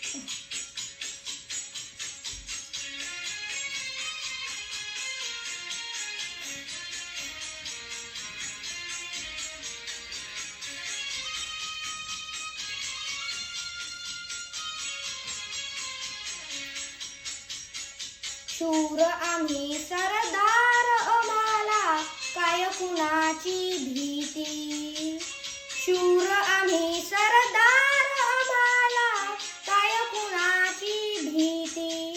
शूर आम्ही सरदार, आम्हाला काय कुणाची भीती. शूर आम्ही सरदार, आम्हाला काय कुणाची भीती.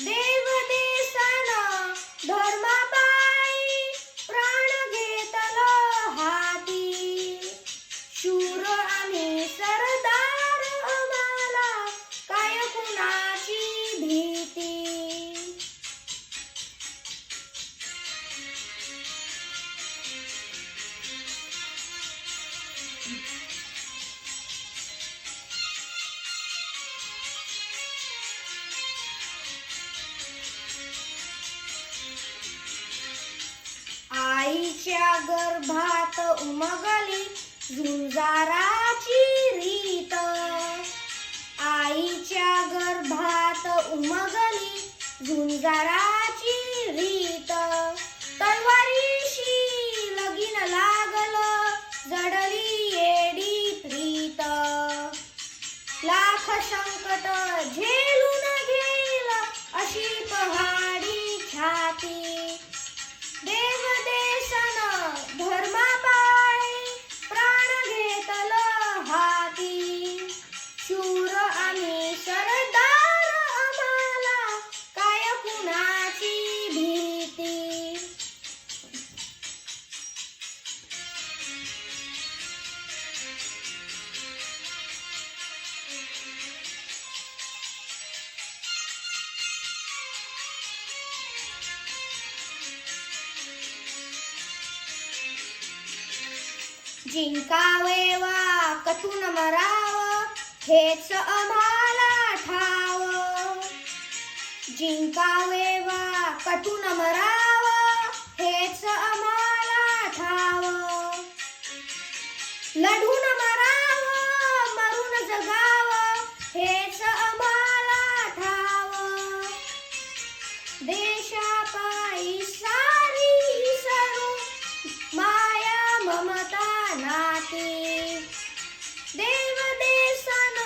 देव देसान धर्मापायी प्राण घेतलं हाती. शूर आम्ही सरदार, आम्हाला काय कुणाची भीती. आईच्या गर्भात उमगली झुंजाराची रीत. आईच्या गर्भात उमगली झुंजाराची रीत. तलवारीशी लगीन लागलं, जडली येडी प्रीत. लाख संकट झेलून घेईल अशी पहाडी छाती. देव देशन धर्मापायी प्राण घेतलं हाती. शूर आम्ही सरदार, आम्हाला काय कुणाची भीती. जिंकावे वा कटून मरावं, हेच आम्हाला ठाव. जिंकावे वा कटून मरावं, हेच आम्हाला ठाव. लढून मरावं, मरून जगावं, हेच आम्हाला ठाव. देशापायी सारी विसरू माया ममता नाती. देव देसान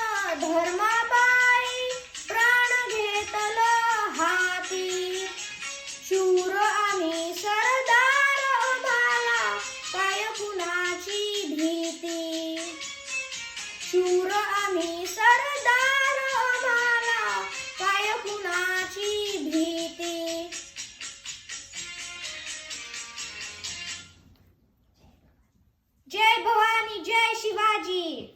धर्मापायी प्राण घेतलं हाती. शूर आम्ही सरदार, आम्हाला काय कुणाची भीती. शूर आम्ही सरदार, आम्हाला काय कुणाची भीती. जय भवानी, जय शिवाजी.